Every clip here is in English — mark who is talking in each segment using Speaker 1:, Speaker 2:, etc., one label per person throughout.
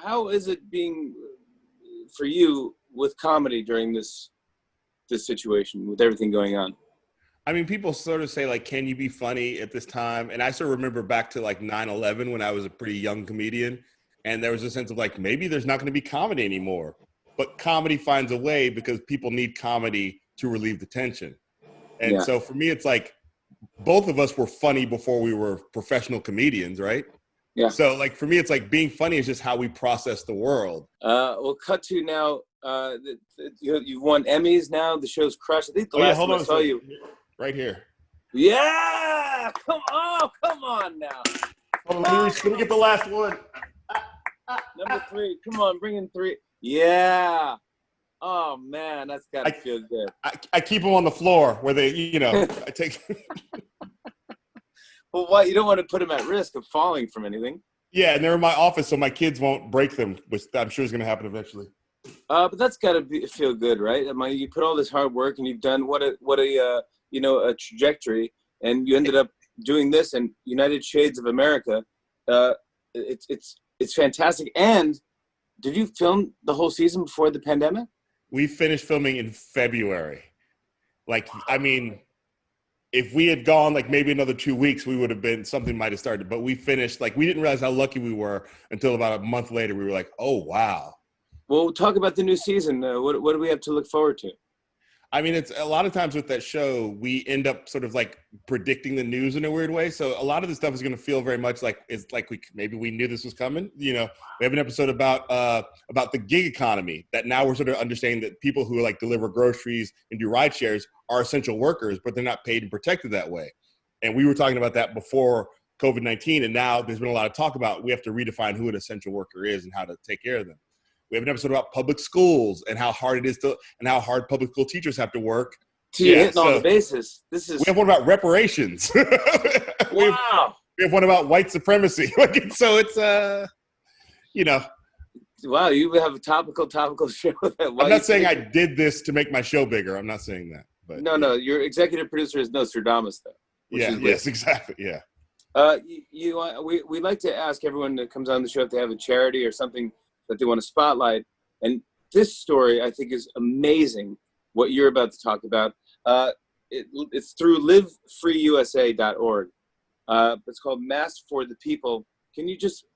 Speaker 1: how is it being for you with comedy during this situation with everything going on?
Speaker 2: I mean, people sort of say, like, can you be funny at this time? And I sort of remember back to like 9/11 when I was a pretty young comedian. And there was a sense of like, maybe there's not going to be comedy anymore. But comedy finds a way because people need comedy to relieve the tension. And
Speaker 1: Yeah.
Speaker 2: so for me, it's like both of us were funny before we were professional comedians, right?
Speaker 1: Yeah.
Speaker 2: So like for me, it's like being funny is just how we process the world.
Speaker 1: We'll cut to now. You won Emmys now. The show's crushed. I think the last time I saw you.
Speaker 2: Right here.
Speaker 1: Yeah! Come on now.
Speaker 2: Hold on, let me get the last one.
Speaker 1: Number 3. Come on, bring in 3. Yeah. Oh man, that's gotta feel good.
Speaker 2: I keep them on the floor where they, I take.
Speaker 1: Well, why? You don't want to put them at risk of falling from anything.
Speaker 2: Yeah, and they're in my office, so my kids won't break them, which I'm sure is going to happen eventually.
Speaker 1: But that's gotta feel good, right? I mean, you put all this hard work and you've done what a trajectory, and you ended up doing this in United Shades of America. It's fantastic. And did you film the whole season before the pandemic?
Speaker 2: We finished filming in February. Like, I mean, if we had gone like maybe another 2 weeks, we would have been, something might have started. But we finished, like, we didn't realize how lucky we were until about a month later. We were like, oh, wow.
Speaker 1: Well, we'll talk about the new season. What do we have to look forward to?
Speaker 2: I mean, it's a lot of times with that show, we end up sort of like predicting the news in a weird way. So a lot of the stuff is going to feel very much like it's like we knew this was coming. We have an episode about the gig economy that now we're sort of understanding that people who like deliver groceries and do ride shares are essential workers, but they're not paid and protected that way. And we were talking about that before COVID-19, and now there's been a lot of talk about we have to redefine who an essential worker is and how to take care of them. We have an episode about public schools and how hard it is and how hard public school teachers have to work.
Speaker 1: You're hitting all the bases. We
Speaker 2: have one about reparations.
Speaker 1: Wow.
Speaker 2: We have one about white supremacy. So it's
Speaker 1: Wow, you have a topical show.
Speaker 2: I'm not saying I did this to make my show bigger. I'm not saying that. But
Speaker 1: no, your executive producer is Nostradamus, though.
Speaker 2: Yes, exactly. Yeah.
Speaker 1: We like to ask everyone that comes on the show if they have a charity or something that they want to spotlight. And this story, I think, is amazing, what you're about to talk about. It's through livefreeusa.org. It's called Masks for the People. Can you just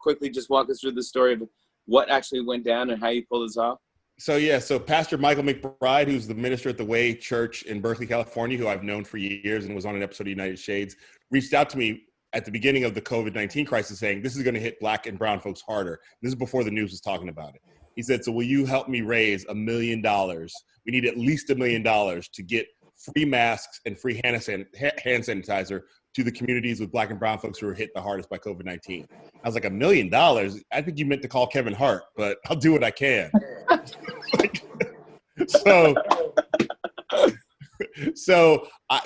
Speaker 1: quickly walk us through the story of what actually went down and how you pulled this off?
Speaker 2: So Pastor Michael McBride, who's the minister at the Way Church in Berkeley, California, who I've known for years and was on an episode of United Shades, reached out to me at the beginning of the COVID-19 crisis saying, this is going to hit Black and brown folks harder. This is before the news was talking about it. He said, so will you help me raise $1 million? We need at least $1 million to get free masks and free hand sanitizer to the communities with Black and brown folks who are hit the hardest by COVID-19. I was like, $1 million? I think you meant to call Kevin Hart, but I'll do what I can.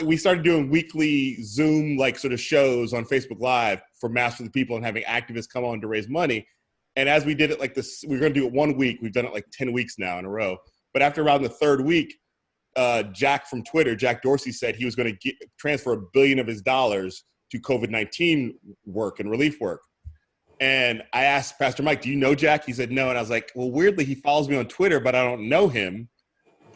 Speaker 2: We started doing weekly Zoom like sort of shows on Facebook Live for Masks for the People and having activists come on to raise money. And as we did it like this, we were going to do it 1 week. We've done it like 10 weeks now in a row. But after around the third week, Jack from Twitter, Jack Dorsey, said he was going to transfer $1 billion of his dollars to COVID-19 work and relief work. And I asked Pastor Mike, do you know Jack? He said no. And I was like, well, weirdly, he follows me on Twitter, but I don't know him.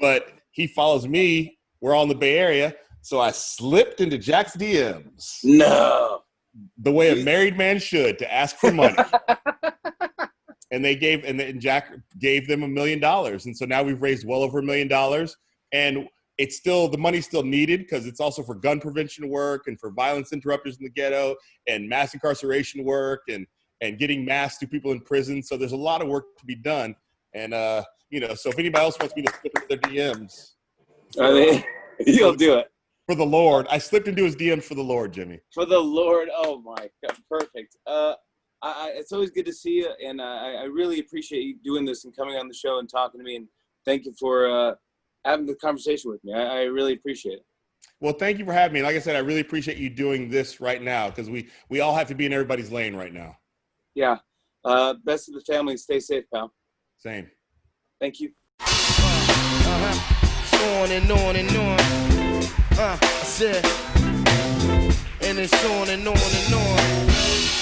Speaker 2: But he follows me. We're all in the Bay Area. So I slipped into Jack's DMs.
Speaker 1: No.
Speaker 2: The way a married man should, to ask for money. And Jack gave them $1 million. And so now we've raised well over $1 million. And it's still, the money's still needed because it's also for gun prevention work and for violence interrupters in the ghetto and mass incarceration work and getting masks to people in prison. So there's a lot of work to be done. And, so if anybody else wants me to slip into their DMs.
Speaker 1: You'll do it.
Speaker 2: For the Lord. I slipped into his DMs for the Lord, Jimmy.
Speaker 1: For the Lord. Oh, my God. Perfect. It's always good to see you. And I really appreciate you doing this and coming on the show and talking to me. And thank you for having the conversation with me. I really appreciate it.
Speaker 2: Well, thank you for having me. Like I said, I really appreciate you doing this right now because we all have to be in everybody's lane right now.
Speaker 1: Yeah. Best of the family. Stay safe, pal.
Speaker 2: Same.
Speaker 1: Thank you.
Speaker 3: On and on and on. And it's on and on and on.